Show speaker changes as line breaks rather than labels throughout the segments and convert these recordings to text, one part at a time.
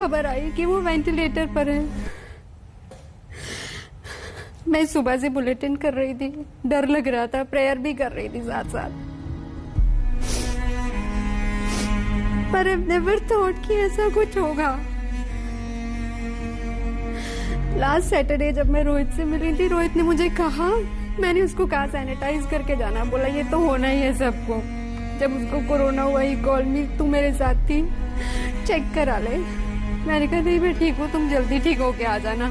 खबर आई कि वो वेंटिलेटर पर है। मैं सुबह से बुलेटिन कर रही थी, डर लग रहा था, प्रेयर भी कर रही थी साथ साथ, पर आई नेवर थॉट कि ऐसा कुछ होगा। लास्ट सैटरडे जब मैं रोहित से मिली थी, रोहित ने मुझे कहा, मैंने उसको कहा सैनिटाइज करके जाना, बोला ये तो होना ही है सबको। जब उसको कोरोना हुआ ही कॉल मी, तू मेरे साथ थी, चेक करा ले। मैंने कहा नहीं मैं ठीक हूँ, तुम जल्दी ठीक होके आ जाना।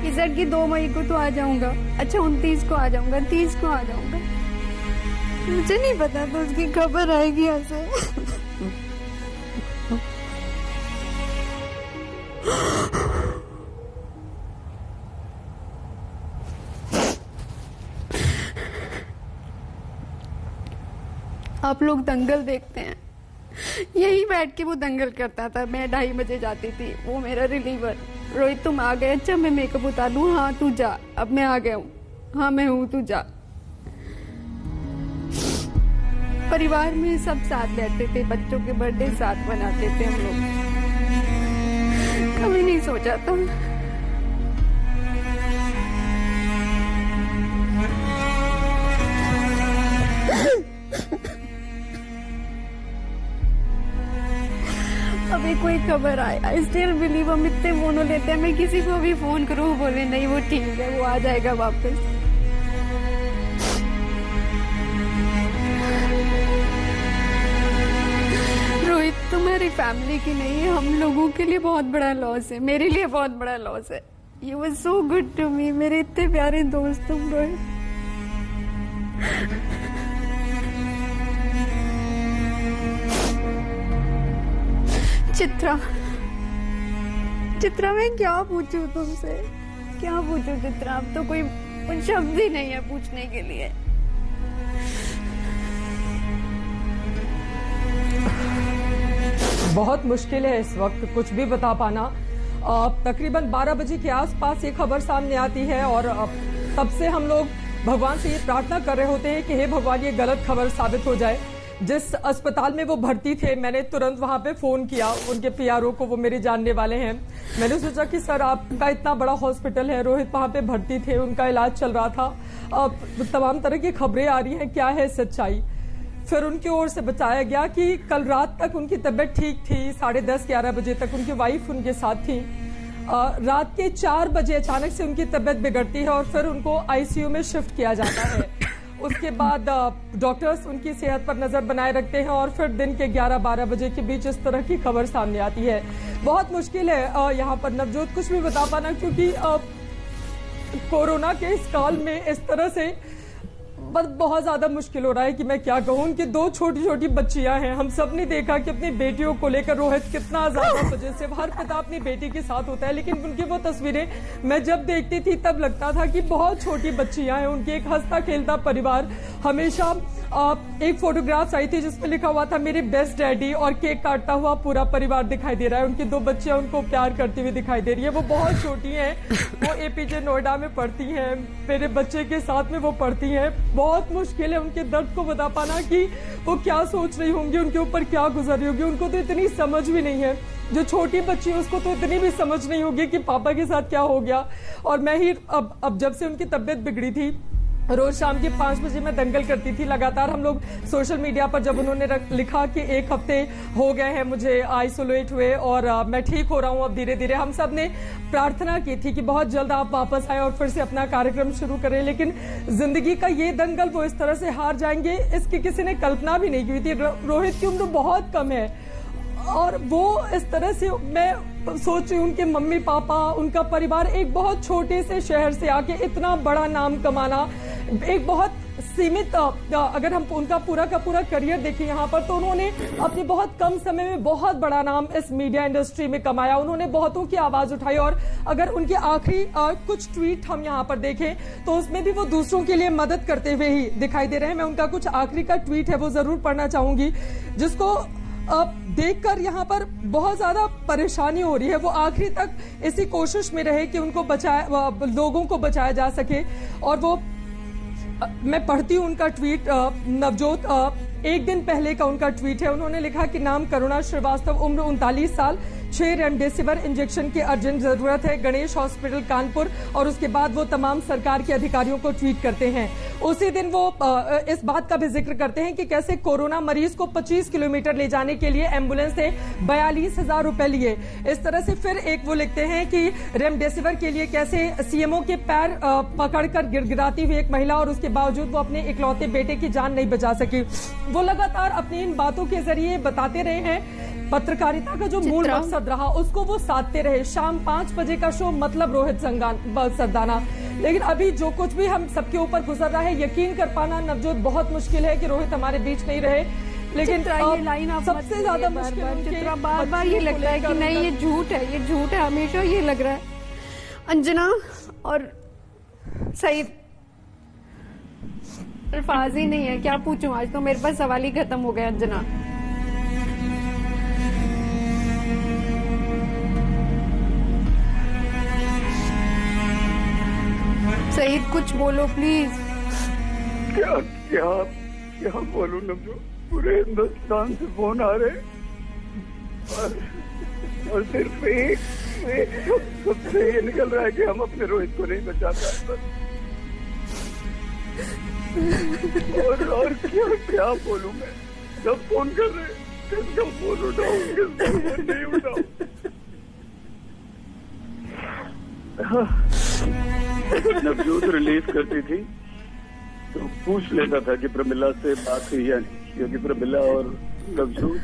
इस की 2 मई को तो आ जाऊंगा, अच्छा 29 को आ जाऊंगा, 30 को आ जाऊंगा। मुझे नहीं पता तो उसकी खबर आएगी ऐसे। आप लोग दंगल देखते हैं, यही बैठ के वो दंगल करता था। मैं 2:30 बजे जाती थी, वो मेरा रिलीवर। रोहित तुम आ गए, अच्छा मैं मेकअप उतार लूं, हाँ तू जा, अब मैं आ गया हूँ, हाँ मैं हूँ तू जा। परिवार में सब साथ बैठते थे, बच्चों के बर्थडे साथ मनाते थे हम लोग। कभी नहीं सोचा था अभी कोई खबर आए। आई स्टिल बिलीव, हम इतने फोन लेते हैं, मैं किसी को भी फोन करूँ बोले नहीं वो ठीक है, वो आ जाएगा वापस। रोहित तुम्हारी फैमिली की नहीं है, हम लोगों के लिए बहुत बड़ा लॉस है, मेरे लिए बहुत बड़ा लॉस है। You was so good to me, मेरे इतने प्यारे दोस्त तुम रोहित। चित्रा मैं क्या पूछूं तुमसे, क्या पूछूं चित्रा, अब तो कोई शब्द ही नहीं है पूछने के लिए।
बहुत मुश्किल है इस वक्त कुछ भी बता पाना। तकरीबन 12 बजे के आसपास ये खबर सामने आती है और तब से हम लोग भगवान से ये प्रार्थना कर रहे होते हैं कि हे भगवान ये गलत खबर साबित हो जाए। जिस अस्पताल में वो भर्ती थे, मैंने तुरंत वहां पे फोन किया उनके पीआरओ को, वो मेरे जानने वाले हैं। मैंने सोचा कि सर आपका इतना बड़ा हॉस्पिटल है, रोहित वहां पे भर्ती थे, उनका इलाज चल रहा था, अब तमाम तरह की खबरें आ रही हैं, क्या है सच्चाई। फिर उनकी ओर से बताया गया कि कल रात तक उनकी तबीयत ठीक थी, 10:30-11 बजे तक उनकी वाइफ उनके साथ थी। रात के 4 बजे अचानक से उनकी तबीयत बिगड़ती है और फिर उनको आईसीयू में शिफ्ट किया जाता है। उसके बाद डॉक्टर्स उनकी सेहत पर नजर बनाए रखते हैं और फिर दिन के 11-12 बजे के बीच इस तरह की खबर सामने आती है। बहुत मुश्किल है यहाँ पर नवजोत कुछ भी बता पाना, क्योंकि कोरोना के इस काल में इस तरह से बहुत ज्यादा मुश्किल हो रहा है कि मैं क्या कहूँ। उनकी 2 छोटी छोटी बच्चियां हैं। हम सब ने देखा कि अपनी बेटियों को लेकर रोहित कितना ज्यादा पॉजिटिव, हर पिता अपनी बेटी के साथ होता है, लेकिन उनकी वो तस्वीरें मैं जब देखती थी तब लगता था कि बहुत छोटी बच्चियां हैं, उनकी एक हंसता खेलता परिवार। हमेशा एक फोटोग्राफ्स आई थी जिसमें लिखा हुआ था मेरे बेस्ट डैडी, और केक काटता हुआ पूरा परिवार दिखाई दे रहा है। उनकी 2 बच्चियां उनको प्यार करती हुई दिखाई दे रही है। वो बहुत छोटी हैं, वो एपीजे नोएडा में पढ़ती हैं, मेरे बच्चे के साथ में वो पढ़ती हैं। बहुत मुश्किल है उनके दर्द को बता पाना कि वो क्या सोच रही होंगी, उनके ऊपर क्या गुजर रही होगी। उनको तो इतनी समझ भी नहीं है, जो छोटी बच्ची है उसको तो इतनी भी समझ नहीं होगी कि पापा के साथ क्या हो गया। और मैं ही अब जब से उनकी तबीयत बिगड़ी थी, रोज शाम के 5 बजे मैं दंगल करती थी लगातार। हम लोग सोशल मीडिया पर जब उन्होंने लिखा कि 1 हफ्ते हो गए हैं मुझे आइसोलेट हुए और मैं ठीक हो रहा हूं अब धीरे धीरे, हम सब ने प्रार्थना की थी कि बहुत जल्द आप वापस आए और फिर से अपना कार्यक्रम शुरू करें। लेकिन जिंदगी का ये दंगल वो इस तरह से हार जाएंगे, इसकी किसी ने कल्पना भी नहीं की थी। रोहित की उम्र बहुत कम है और वो इस तरह से, मैं सोच रही हूँ उनके मम्मी पापा, उनका परिवार एक बहुत छोटे से शहर से आके इतना बड़ा नाम कमाना, एक बहुत सीमित, अगर हम उनका पूरा का पूरा करियर देखें यहाँ पर, तो उन्होंने अपने बहुत कम समय में बहुत बड़ा नाम इस मीडिया इंडस्ट्री में कमाया। उन्होंने बहुतों की आवाज उठाई और अगर उनके आखिरी कुछ ट्वीट हम यहाँ पर देखें तो उसमें भी वो दूसरों के लिए मदद करते हुए ही दिखाई दे रहे हैं। मैं उनका कुछ आखिरी का ट्वीट है वो जरूर पढ़ना चाहूंगी, जिसको देखकर यहाँ पर बहुत ज्यादा परेशानी हो रही है। वो आखिरी तक इसी कोशिश में रहे कि उनको लोगों को बचाया जा सके। और वो मैं पढ़ती हूँ उनका ट्वीट, नवजोत, 1 दिन पहले का उनका ट्वीट है। उन्होंने लिखा कि नाम करुणा श्रीवास्तव, उम्र 39 साल, 6 रेमडेसिविर इंजेक्शन की अर्जेंट जरूरत है, गणेश हॉस्पिटल कानपुर। और उसके बाद वो तमाम सरकार के अधिकारियों को ट्वीट करते हैं। उसी दिन वो इस बात का भी जिक्र करते हैं कि कैसे कोरोना मरीज को 25 किलोमीटर ले जाने के लिए एम्बुलेंस से 42,000 रुपए लिए। इस तरह से फिर एक वो लिखते हैं कि रेमडेसिविर के लिए कैसे सीएमओ के पैर पकड़कर गिड़गिड़ाती हुई एक महिला, और उसके बावजूद वो अपने इकलौते बेटे की जान नहीं बचा सकी। वो लगातार अपनी इन बातों के जरिए बताते रहे हैं, पत्रकारिता का जो मूल मकसद रहा उसको वो साधते रहे। शाम 5 बजे का शो, मतलब रोहित सरदाना। लेकिन अभी जो कुछ भी हम सबके ऊपर गुजर रहा है, यकीन कर पाना नवजोत बहुत मुश्किल है कि रोहित हमारे बीच नहीं रहे। लेकिन
ये लाइन आप
सबसे ज्यादा मुश्किल
बार बार ये लगता है कि नहीं, ये झूठ है, ये झूठ है, हमेशा ये लग रहा है। अंजना और सईद, अल्फाज ही नहीं है, क्या पूछूं, आज तो मेरे पास सवाल ही खत्म हो गया। अंजना, सईद कुछ बोलो प्लीज।
क्या क्या क्या बोलूं नवजोत, पूरे हिंदुस्तान से फोन आ रहे और सिर्फ एक सबसे ये निकल रहा है कि हम अपने रोहित को नहीं बचा पाए। और क्या क्या बोलूं मैं, जब फोन कर रहे किसका फोन उठाऊं, किसका फोन नहीं उठाऊं। नवजोत रिलीज करती थी तो पूछ लेता था कि प्रमिला से बात हुई या नहीं, क्योंकि प्रमिला और नवजोत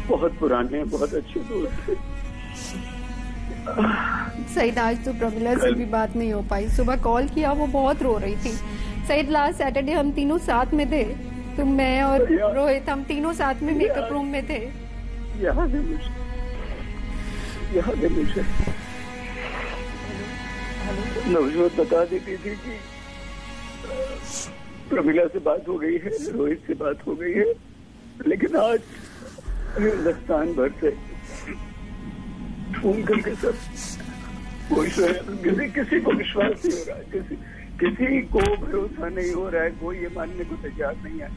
बहुत पुराने हैं, बहुत अच्छे दोस्त थे।
सईद, आज तो प्रमिला से भी बात नहीं हो पाई। सुबह कॉल किया, वो बहुत रो रही थी। सईद, लास्ट सैटरडे हम तीनों साथ में थे, तो मैं और रोहित हम तीनों साथ में मेकअप रूम में थे।
याद है मुझे। नवजोत बता देती थी कि प्रमिला से बात हो गई है, रोहित से बात हो गई है, लेकिन आज हिंदुस्तान भर से फोन करके सब पूछ रहे हैं। किसी को विश्वास नहीं हो रहा है, किसी को भरोसा नहीं हो रहा है, कोई ये मानने को तैयार नहीं है,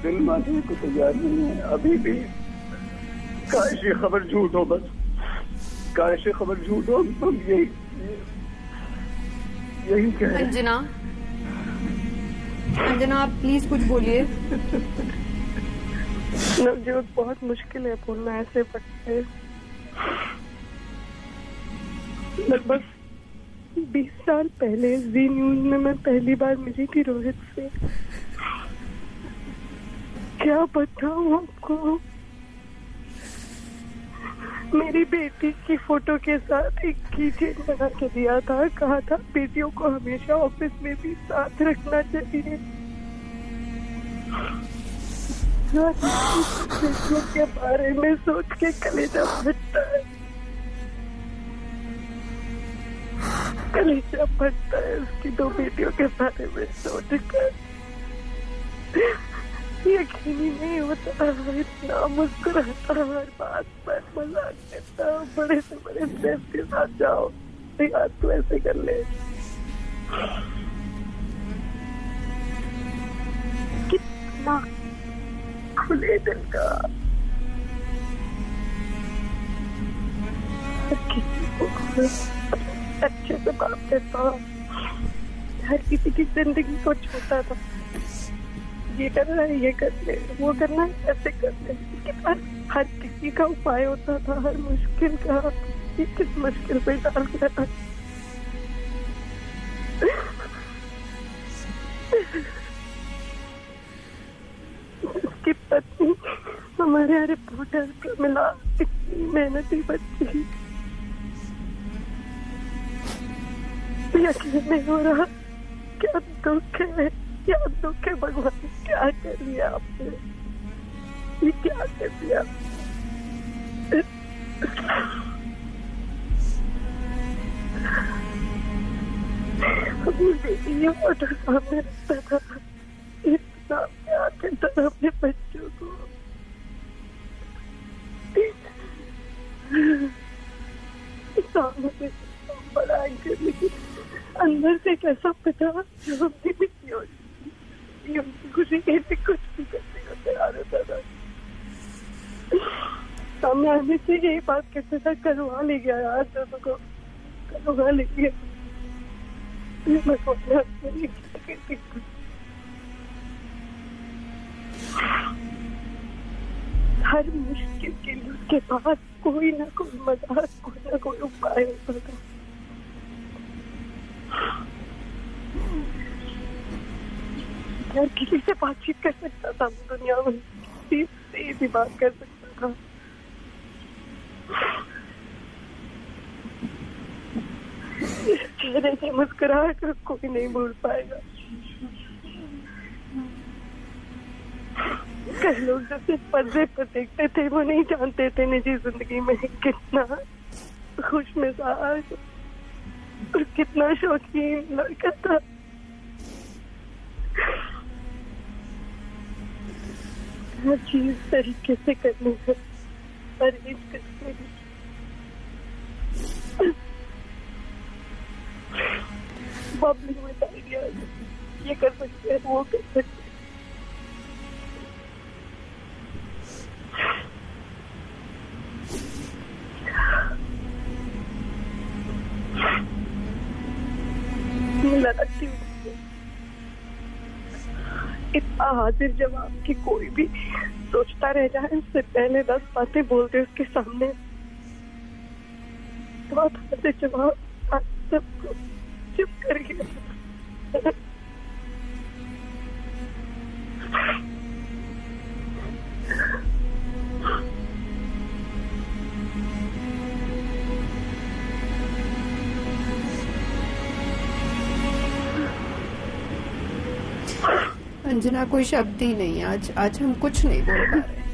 दिल मानने को तैयार नहीं है अभी भी। काश ये खबर झूठ हो, बस काश ये खबर झूठ हो। हम यही कहें।
अंजना आप प्लीज कुछ बोलिए।
नवजोत, बहुत मुश्किल है बोलना ऐसे वक्त पे। लगभग 20 साल पहले जी न्यूज में मैं पहली बार मिली थी रोहित से। क्या बताऊं आपको, मेरी बेटी की फोटो के साथ एक कीचेन बना के दिया था, कहा था बेटियों को हमेशा ऑफिस में भी साथ रखना चाहिए। बेटियों के बारे में सोच के कलेजा फटता है, कलेजा फटता है उसकी 2 बेटियों के बारे में सोचकर। यकीन ही नहीं होता, इतना मुस्कुराता, हर बात पर मजाक करता, बड़े से बड़े स्टेप के साथ जाओ, यार तू ऐसे कर ले। कितना खुले दिल का, किसी को अच्छे से बात करता, हर किसी की जिंदगी को छूता था। ये करना है, ये कर ले, वो करना है, ऐसे कर ले। हर किसी का उपाय होता था, हर मुश्किल का। ये किस मुश्किल पे डाल दिया। उसकी पत्नी हमारे रिपोर्टर प्रमिला इतनी मेहनती बच्ची, यकीन नहीं हो रहा। क्या दुख है, क्या दुख है भगवान, क्या कर दिया आपने, ये क्या कर दिया। अपनी बेटी ये फोटो सामने रखता था, इतना प्यार करता था अपने बच्चों को। सामने से बड़ा है, लेकिन अंदर से कैसा पता जो हमने भी किया, उनकी खुशी के लिए कुछ भी करने को तैयार होता था। सामने आने से यही बात कहते था, करवा ले गया यार को, करवा ले गया। हर मुश्किल के लिए उसके पास कोई ना कोई मजाक, कोई ना कोई उपाय होता था। हर किसी से बातचीत कर सकता था दुनिया में, किसी से भी बात कर सकता था। चेहरे की मुस्कुराहट कोई नहीं भूल पाएगा। कई लोग जो सिर्फ पर्दे पर देखते थे वो नहीं जानते थे निजी जिंदगी में कितना खुश मिजाज और कितना शौकीन लड़का था। हर चीज तरीके से करनी है, परहेज करके बबलिंग विद आइडियाज, ये कर सकते हैं, वो कर सकते हैं। लगती इतना हाजिर जवाब कि कोई भी सोचता रह जाए, उससे पहले 10 बातें बोलते उसके सामने। बहुत हाजिर जवाब सबको चुप कर गया।
अंजना, कोई शब्द ही नहीं। आज हम कुछ नहीं बोल पा रहे।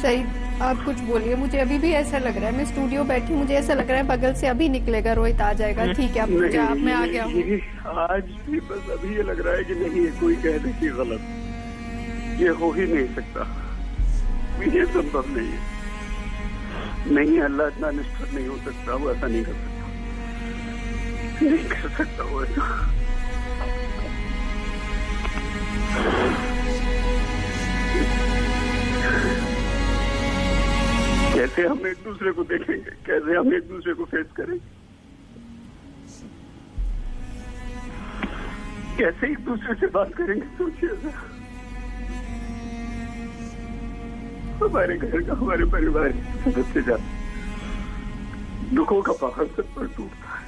सही, आप कुछ बोलिए। मुझे अभी भी ऐसा लग रहा है, मैं स्टूडियो बैठी, मुझे ऐसा लग रहा है बगल से अभी निकलेगा रोहित, आ जाएगा। ठीक है, आप मैं आ गया हूँ।
आज भी बस अभी ये लग रहा है कि नहीं, कोई कह दे कि गलत, ये हो ही नहीं सकता, ये संभव नहीं है। नहीं, अल्लाह इतना निष्ठुर नहीं हो सकता, वो ऐसा नहीं कर सकता, नहीं कर सकता वो ऐसा। कैसे हम एक दूसरे को देखेंगे, कैसे हम एक दूसरे को फेस करेंगे, कैसे एक दूसरे से बात करेंगे? सोचिए, हमारे घर का, हमारे परिवार के सदस्य जाते, दुखों का पहाड़ सब पर टूटता है।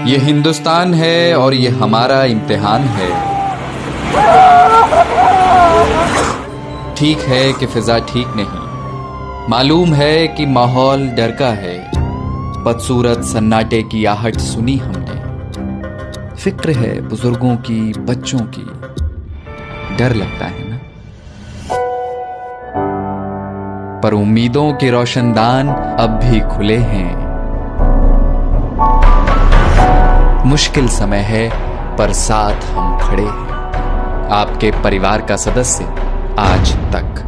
ये हिंदुस्तान है और ये हमारा इम्तिहान है। ठीक है कि फिजा ठीक नहीं, मालूम है कि माहौल डर का है। बदसूरत सन्नाटे की आहट सुनी हमने, फिक्र है बुजुर्गों की, बच्चों की, डर लगता है ना। पर उम्मीदों के रोशनदान अब भी खुले हैं। मुश्किल समय है पर साथ हम खड़े हैं, आपके परिवार का सदस्य आज तक।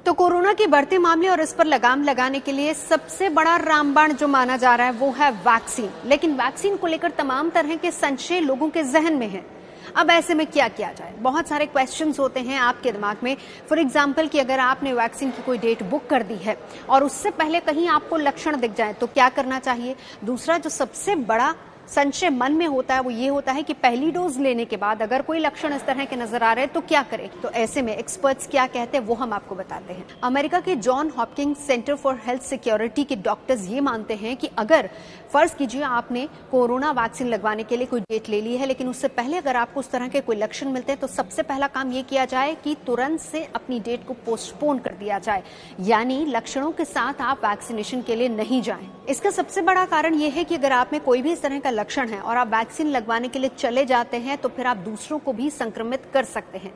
तो कोरोना के बढ़ते मामले और इस पर लगाम लगाने के लिए सबसे बड़ा रामबाण जो माना जा रहा है वो है वैक्सीन। लेकिन वैक्सीन को लेकर तमाम तरह के संशय लोगों के जहन में है। अब ऐसे में क्या किया जाए? बहुत सारे क्वेश्चंस होते हैं आपके दिमाग में। फॉर एग्जांपल कि अगर आपने वैक्सीन की कोई डेट बुक कर दी है और उससे पहले कहीं आपको लक्षण दिख जाए तो क्या करना चाहिए? दूसरा, जो सबसे बड़ा
संशय मन में होता है वो ये होता है कि पहली डोज लेने के बाद अगर कोई लक्षण इस तरह के नजर आ रहे हैं तो क्या करें। तो ऐसे में एक्सपर्ट्स क्या कहते हैं वो हम आपको बताते हैं। अमेरिका के John Hopkins centre for health security के डॉक्टर्स ये मानते हैं कि अगर फर्ज कीजिए आपने कोरोना वैक्सीन लगवाने के लिए कोई डेट ले ली है, लेकिन उससे पहले अगर आपको उस तरह के कोई लक्षण मिलते हैं तो सबसे पहला काम ये किया जाए कि तुरंत से अपनी डेट को पोस्टपोन कर दिया जाए, यानी लक्षणों के साथ आप वैक्सीनेशन के लिए नहीं जाएं। इसका सबसे बड़ा कारण यह है कि अगर आप में कोई भी इस तरह का लक्षण है और आप वैक्सीन लगवाने के लिए चले जाते हैं तो फिर आप दूसरों को भी संक्रमित कर सकते हैं।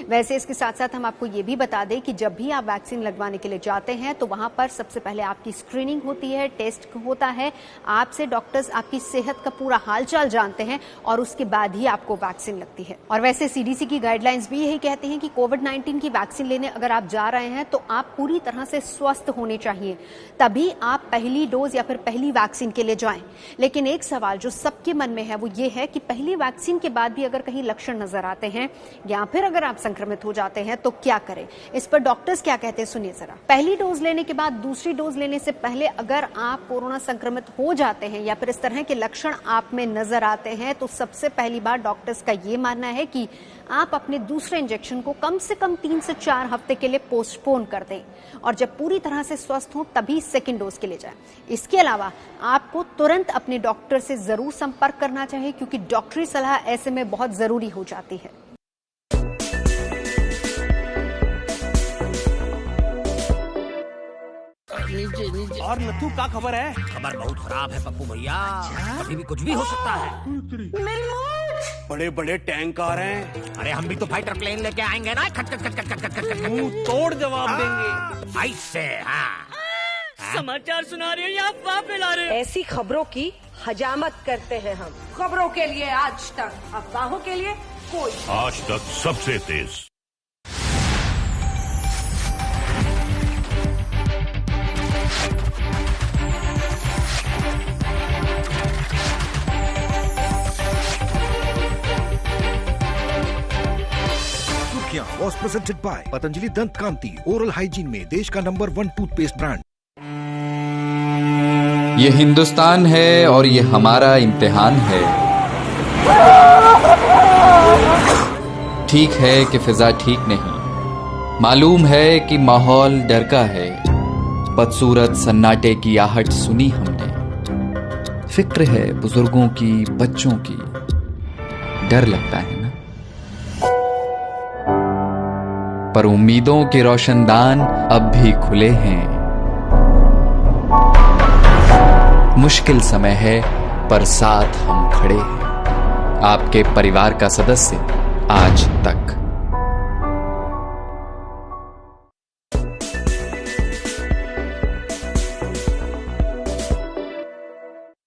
वैसे इसके साथ साथ हम आपको ये भी बता दें कि जब भी आप वैक्सीन लगवाने के लिए जाते हैं तो वहां पर सबसे पहले आपकी स्क्रीनिंग होती है, टेस्ट होता है, आपसे डॉक्टर्स आपकी सेहत का पूरा हालचाल जानते हैं और उसके बाद ही आपको वैक्सीन लगती है। और वैसे सीडीसी की गाइडलाइंस भी यही कहती हैं कि कोविड-19 की वैक्सीन लेने अगर आप जा रहे हैं तो आप पूरी तरह से स्वस्थ होने चाहिए, तभी आप पहली डोज या फिर पहली वैक्सीन के लिए जाएं। लेकिन एक सवाल जो सबके मन में है वो ये है कि पहली वैक्सीन के बाद भी अगर कहीं लक्षण नजर आते हैं या फिर अगर आप संक्रमित हो जाते हैं तो क्या करें। इस पर डॉक्टर्स क्या कहते हैं सुनिए जरा। पहली डोज लेने के बाद दूसरी डोज लेने से पहले अगर आप कोरोना संक्रमित हो जाते हैं या फिर इस तरह के लक्षण आप में नजर आते हैं तो सबसे पहली बार डॉक्टर्स का ये मानना है कि आप अपने दूसरे इंजेक्शन को कम से कम 3 से 4 हफ्ते के लिए पोस्टपोन कर दें और जब पूरी तरह से स्वस्थ हो तभी सेकेंड डोज के लिए जाएं। इसके अलावा आपको तुरंत अपने डॉक्टर से जरूर संपर्क करना चाहिए क्योंकि डॉक्टरी सलाह ऐसे में बहुत जरूरी हो जाती है।
और नथु क्या खबर है? खबर बहुत खराब है पप्पू भैया, कभी भी कुछ भी हो सकता है। बड़े बड़े टैंक आ रहे हैं। अरे हम भी तो फाइटर प्लेन लेके आएंगे ना, खट खट खट खट खट खट खट मुंह तोड़ जवाब देंगे ऐसे।
समाचार सुना रहे हो या अफवाह फैला रहे हो?
ऐसी खबरों की हजामत करते हैं हम। खबरों के लिए आज तक, अफवाहों के लिए कोई।
आज तक सबसे तेज।
was presented by पतंजलि दंत कांति ओरल हाइजीन में देश का नंबर 1 टूथपेस्ट ब्रांड।
ये हिंदुस्तान है और ये हमारा इम्तिहान है। ठीक है कि फिजा ठीक नहीं, मालूम है कि माहौल डर का है। बदसूरत सन्नाटे की आहट सुनी हमने। फिक्र है बुजुर्गों की, बच्चों की, डर लगता है ना। पर उम्मीदों के रोशनदान अब भी खुले हैं। मुश्किल समय है पर साथ हम खड़े हैं, आपके परिवार का सदस्य आज तक।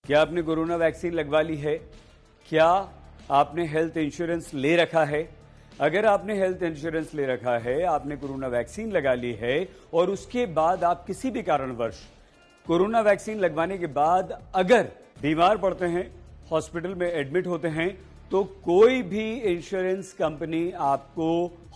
क्या आपने कोरोना वैक्सीन लगवा ली है? क्या आपने हेल्थ इंश्योरेंस ले रखा है? अगर आपने हेल्थ इंश्योरेंस ले रखा है, आपने कोरोना वैक्सीन लगा ली है और उसके बाद आप किसी भी कारणवश कोरोना वैक्सीन लगवाने के बाद अगर बीमार पड़ते हैं, हॉस्पिटल में एडमिट होते हैं, तो कोई भी इंश्योरेंस कंपनी आपको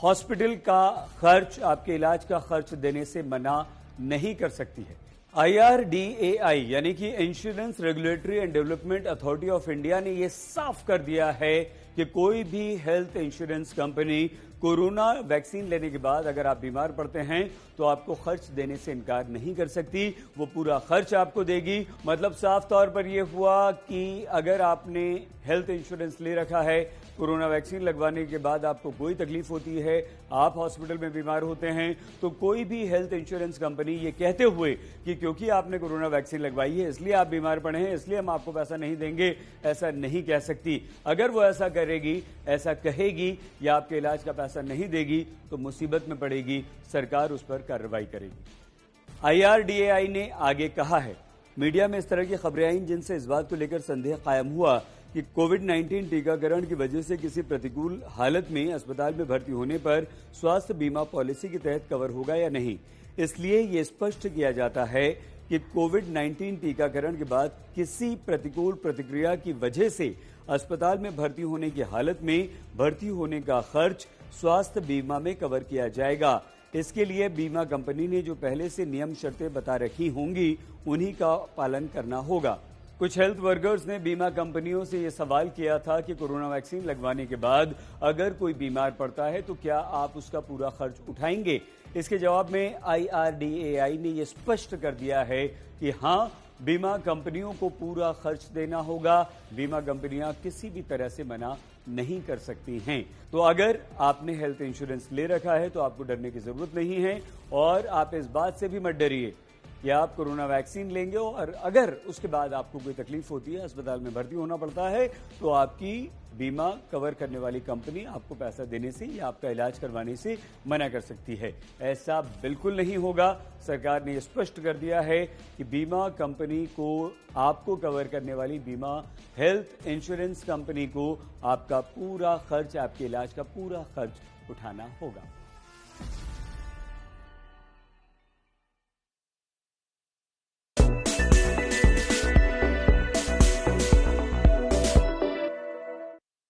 हॉस्पिटल का खर्च, आपके इलाज का खर्च देने से मना नहीं कर सकती है। IRDAI यानी कि insurance regulatory and development authority of India ने यह साफ कर दिया है कि कोई भी health insurance company corona vaccine लेने के बाद अगर आप बीमार पड़ते हैं तो आपको खर्च देने से इनकार नहीं कर सकती, वो पूरा खर्च आपको देगी। मतलब साफ तौर पर यह हुआ कि अगर आपने हेल्थ इंश्योरेंस ले रखा है, कोरोना वैक्सीन लगवाने के बाद आपको कोई तकलीफ होती है, आप हॉस्पिटल में बीमार होते हैं, तो कोई भी हेल्थ इंश्योरेंस कंपनी ये कहते हुए कि क्योंकि आपने कोरोना वैक्सीन लगवाई है इसलिए आप बीमार पड़े हैं, इसलिए हम आपको पैसा नहीं देंगे, ऐसा नहीं कह सकती। अगर वो ऐसा करेगी, ऐसा कहेगी या आपके इलाज का पैसा नहीं देगी तो मुसीबत में पड़ेगी, सरकार उस पर कार्रवाई करेगी। IRDAI ने आगे कहा है, मीडिया में इस तरह की खबरें आई जिनसे इस बात को लेकर संदेह कायम हुआ कि कोविड-19 टीकाकरण की वजह से किसी प्रतिकूल हालत में अस्पताल में भर्ती होने पर स्वास्थ्य बीमा पॉलिसी के तहत कवर होगा या नहीं। इसलिए यह स्पष्ट किया जाता है कि कोविड-19 टीकाकरण के बाद किसी प्रतिकूल प्रतिक्रिया की वजह से अस्पताल में भर्ती होने की हालत में भर्ती होने का खर्च स्वास्थ्य बीमा में कवर किया जाएगा। इसके लिए बीमा कंपनी ने जो पहले से नियम शर्तें बता रखी होंगी उन्हीं का पालन करना होगा। कुछ हेल्थ वर्कर्स ने बीमा कंपनियों से यह सवाल किया था कि कोरोना वैक्सीन लगवाने के बाद अगर कोई बीमार पड़ता है तो क्या आप उसका पूरा खर्च उठाएंगे। इसके जवाब में IRDAI ने यह स्पष्ट कर दिया है कि हां, बीमा कंपनियों को पूरा खर्च देना होगा। बीमा कंपनियां किसी भी तरह से मना नहीं कर सकती हैं। तो अगर आपने हेल्थ इंश्योरेंस ले रखा है तो आपको डरने की जरूरत नहीं है और आप इस बात से भी मत डरिए कि आप कोरोना वैक्सीन लेंगे और अगर उसके बाद आपको कोई तकलीफ होती है, अस्पताल में भर्ती होना पड़ता है, तो आपकी बीमा कवर करने वाली कंपनी आपको पैसा देने से या आपका इलाज करवाने से मना कर सकती है। ऐसा बिल्कुल नहीं होगा। सरकार ने स्पष्ट कर दिया है कि बीमा कंपनी को आपको कवर करने वाली बीमा हेल्थ इंश्योरेंस कंपनी को आपका पूरा खर्च, आपके इलाज का पूरा खर्च उठाना होगा।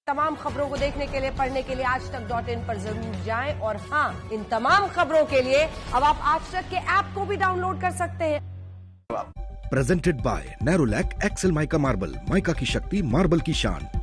तमाम खबरों को देखने के लिए, पढ़ने के लिए आजतक.in पर जरूर जाएं। और हां, इन तमाम खबरों के लिए अब आप आज तक के ऐप को भी डाउनलोड कर सकते हैं।
Presented by Nerolac Excel Mica Marble, Mica की शक्ति मार्बल की शान।